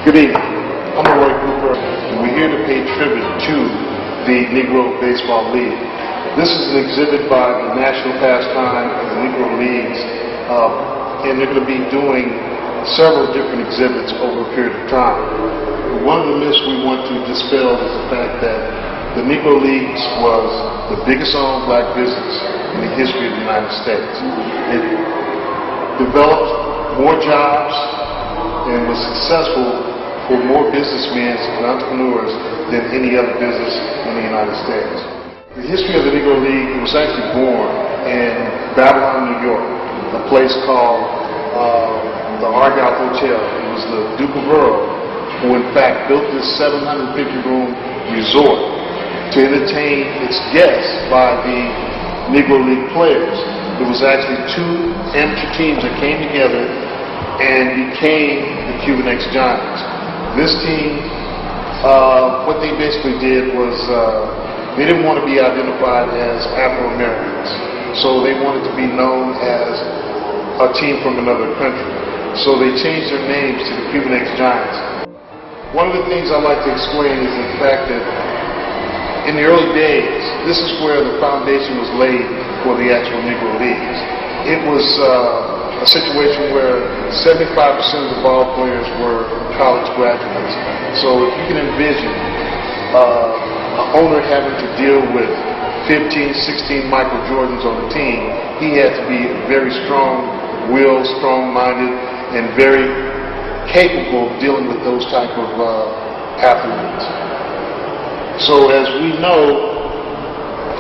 Good evening. I'm Roy Cooper, and we're here to pay tribute to the Negro Baseball League. This is an exhibit by the National Pastime of the Negro Leagues, and they're going to be doing several different exhibits over a period of time. One of the myths we want to dispel is the fact that the Negro Leagues was the biggest owned black business in the history of the United States. It developed more jobs and was successful for more businessmen and entrepreneurs than any other business in the United States. The history of the Negro League was actually born in Babylon, New York, a place called the Argyle Hotel. It was the Duke of Earl who in fact built this 750-room resort to entertain its guests by the Negro League players. It was actually two amateur teams that came together and became the Cuban X Giants. This team, what they basically did was they didn't want to be identified as Afro-Americans, so they wanted to be known as a team from another country. So they changed their names to the Cuban X Giants. One of the things I like to explain is the fact that in the early days, this is where the foundation was laid for the actual Negro Leagues. It was a situation where 75% of the ball players were college graduates. So if you can envision an owner having to deal with 15, 16 Michael Jordans on the team, he had to be very strong-willed, strong-minded, and very capable of dealing with those type of athletes. So as we know,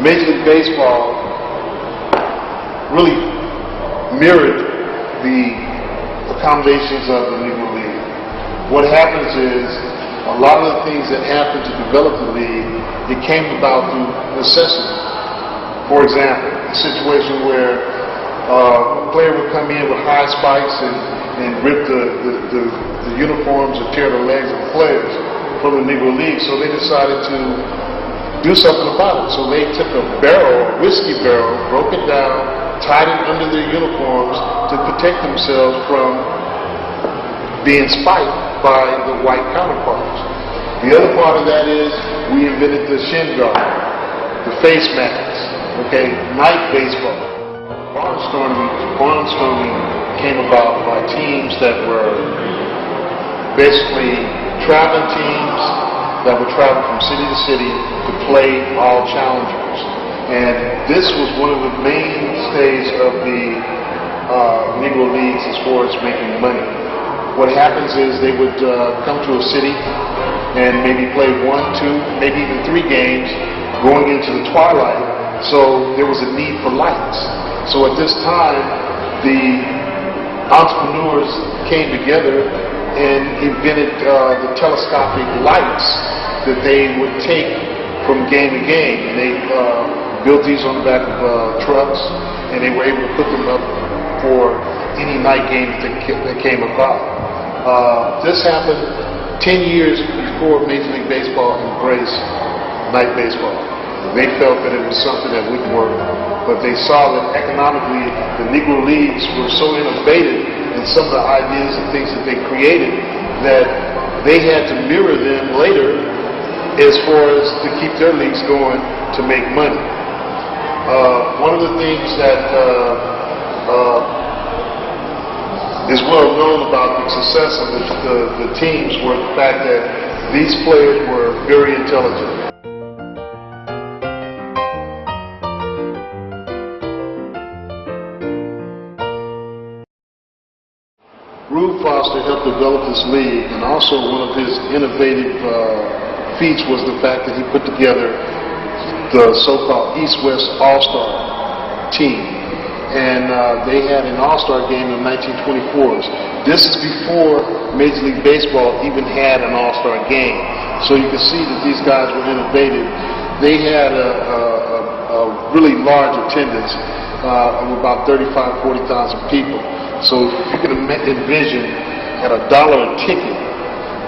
Major League Baseball really mirrored the accommodations of the Negro League. What happens is a lot of the things that happened to develop the league, it came about through necessity. For example, a situation where a player would come in with high spikes and rip the uniforms or tear the legs of the players from the Negro League, so they decided to do something about it. So they took a barrel, a whiskey barrel, broke it down, tied it under their uniforms to protect themselves from being spiked by the white counterparts. The other part of that is we invented the shin guard, the face masks, night baseball. Barnstorming came about by teams that were basically traveling teams that would travel from city to city to play all challengers. And this was one of the mainstays of the Negro Leagues as far as making money. What happens is they would come to a city and maybe play 1, 2, maybe even 3 games going into the twilight. So there was a need for lights. So at this time, the entrepreneurs came together and invented the telescopic lights that they would take from game to game. And they built these on the back of trucks, and they were able to put them up for any night games that came about. This happened 10 years before Major League Baseball embraced night baseball. They felt that it was something that wouldn't work, but they saw that economically the Negro Leagues were so innovative in some of the ideas and things that they created that they had to mirror them later as far as to keep their leagues going to make money. One of the things that is well known about the success of the teams were the fact that these players were very intelligent. Rube Foster helped develop this league, and also one of his innovative feats was the fact that he put together the so-called East-West All-Star team. And they had an All-Star game in the 1924s. This is before Major League Baseball even had an All-Star game. So you can see that these guys were innovative. They had a really large attendance of about 35,000, 40,000 people. So you can envision at $1 a ticket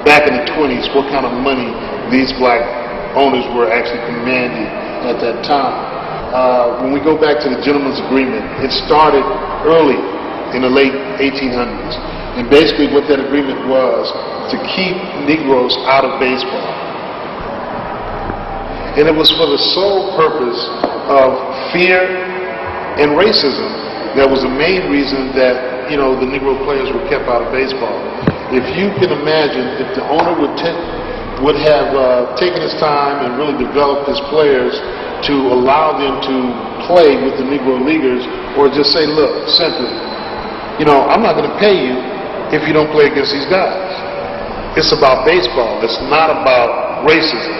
back in the 20s what kind of money these black owners were actually commanding at that time. When we go back to the gentleman's agreement, it started early in the late 1800s. And basically what that agreement was to keep Negroes out of baseball. And it was for the sole purpose of fear and racism. That was the main reason that, the Negro players were kept out of baseball. If you can imagine, if the owner would have taken his time and really developed his players to allow them to play with the Negro leaguers, or just say, look, simply, I'm not going to pay you if you don't play against these guys. It's about baseball. It's not about racism.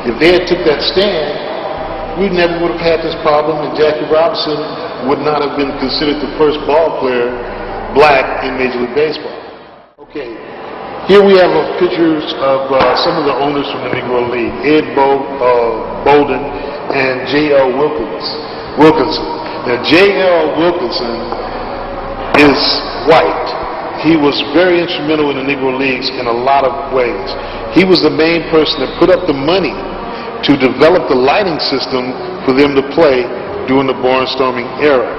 If they had took that stand, we never would have had this problem, and Jackie Robinson would not have been considered the first ball player black in Major League Baseball. Okay, here we have pictures of some of the owners from the Negro League, Ed Bolden and J.L. Wilkinson. Now, J.L. Wilkinson is white. He was very instrumental in the Negro Leagues in a lot of ways. He was the main person that put up the money to develop the lighting system for them to play during the barnstorming era.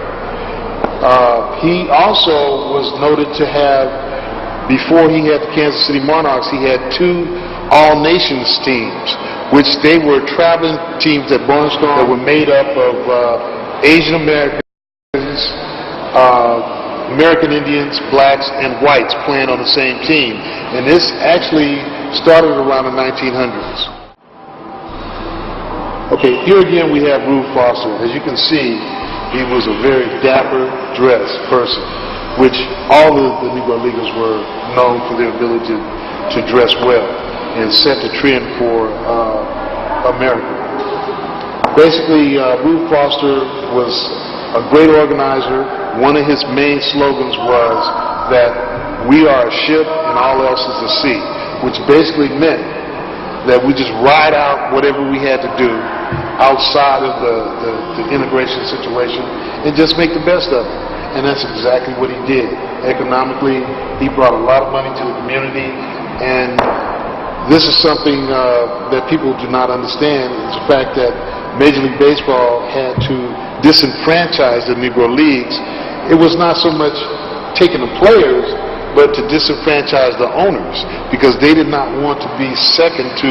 He also was noted to have, before he had the Kansas City Monarchs, he had 2 All-Nations teams, which they were traveling teams that barnstormed that were made up of Asian Americans, American Indians, blacks, and whites playing on the same team. And this actually started around the 1900s. Okay, here again we have Rube Foster. As you can see, he was a very dapper dressed person, which all of the Negro Leaguers were known for their ability to dress well and set the trend for America. Basically, Rube Foster was a great organizer. One of his main slogans was that we are a ship and all else is the sea, which basically meant that we just ride out whatever we had to do outside of the integration situation and just make the best of it. And that's exactly what he did. Economically, he brought a lot of money to the community, and this is something that people do not understand, is the fact that Major League Baseball had to disenfranchise the Negro Leagues. It was not so much taking the players, but to disenfranchise the owners, because they did not want to be second to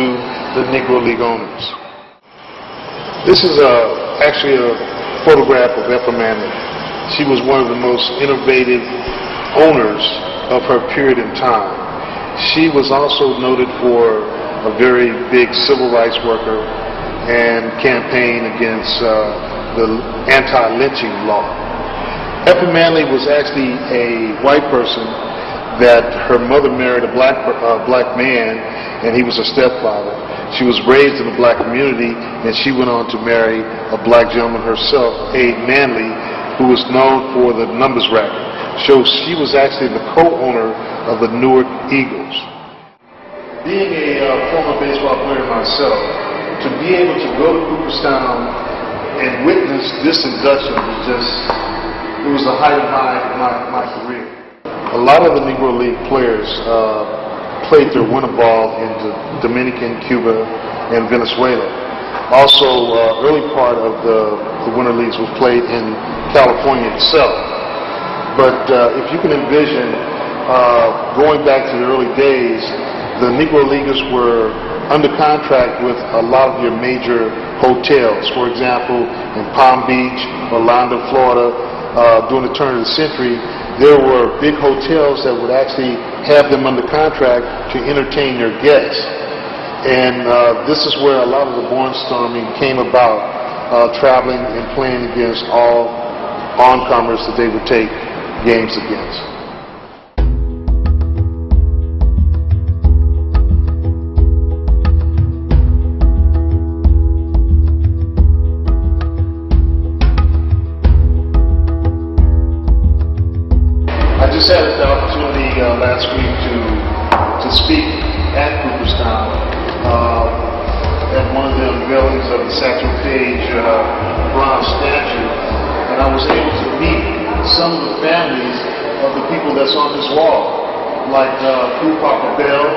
the Negro League owners. This is actually a photograph of Ethel Manley. She was one of the most innovative owners of her period in time. She was also noted for a very big civil rights worker and campaign against the anti-lynching law. Ethel Manley was actually a white person that her mother married a black man, and he was a stepfather. She was raised in the black community, and she went on to marry a black gentleman herself, Abe Manley, who was known for the numbers racket. So she was actually the co-owner of the Newark Eagles. Being a former baseball player myself, to be able to go to Cooperstown and witness this induction was just, it was the height of my career. A lot of the Negro League players played their winter ball in the Dominican, Cuba, and Venezuela. Also, early part of the winter leagues was played in California itself. But if you can envision going back to the early days, the Negro Leaguers were under contract with a lot of your major hotels. For example, in Palm Beach, Orlando, Florida, during the turn of the century, there were big hotels that would actually have them under contract to entertain their guests. And this is where a lot of the barnstorming came about, traveling and playing against all oncomers that they would take games against. I just had the opportunity last week to speak at Cooperstown at one of the unveilings of the Satchel Paige bronze statue, and I was able to meet some of the families of the people that's on this wall, like Crew Papa Bell,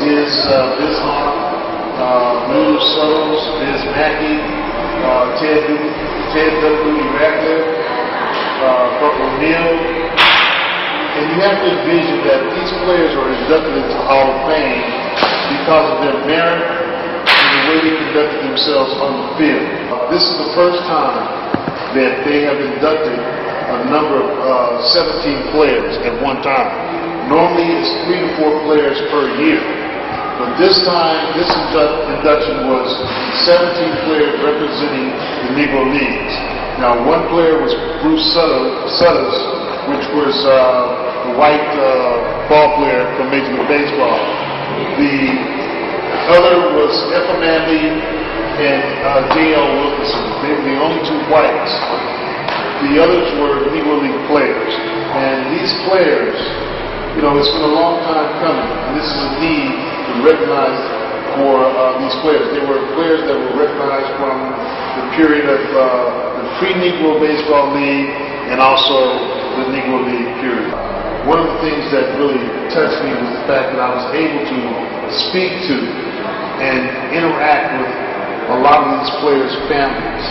Biz Bismarck, Lou Suttles, Biz Mackey, Ted W. Erector, Buck O'Neill, And you have to envision that these players are inducted into the Hall of Fame because of their merit and the way they conducted themselves on the field. This is the first time that they have inducted a number of 17 players at one time. Normally it's 3 to 4 players per year. But this time, this induction was 17 players representing the Negro Leagues. Now, one player was Bruce Sutters, which was the white ball player from Major League Baseball. The other was Effa Manley and J.L. Wilkinson. They were the only 2 whites. The others were Negro League players. And these players, you know, it's been a long time coming. And this is a need to recognize for these players. They were players that were recognized from the period of the pre-Negro Baseball League and also the Negro League period. One of the things that really touched me was the fact that I was able to speak to and interact with a lot of these players' families.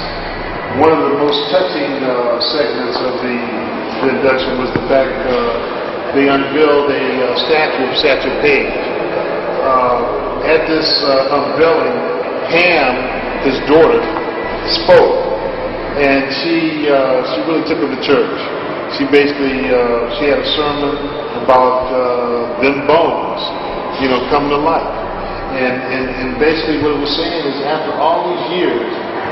One of the most touching segments of the induction was the fact they unveiled a statue of Satchel Paige. At this unveiling, Pam, his daughter, spoke, and she really took him to church. She basically she had a sermon about them bones, you know, coming to life, and basically what it was saying is after all these years,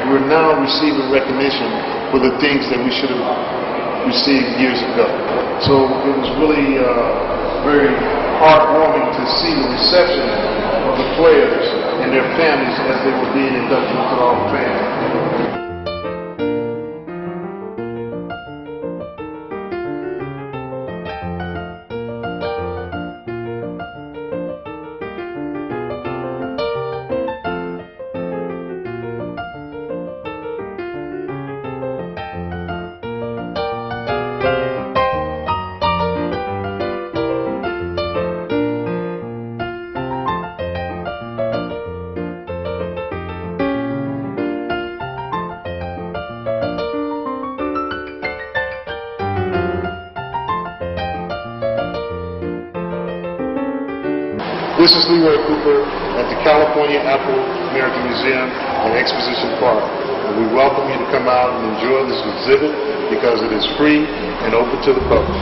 we're now receiving recognition for the things that we should have received years ago. So it was really very heartwarming to see the reception of the players and their families as they were being inducted into the Hall of Fame. This is Leroy Cooper at the California Afro-American Museum and Exposition Park. And we welcome you to come out and enjoy this exhibit because it is free and open to the public.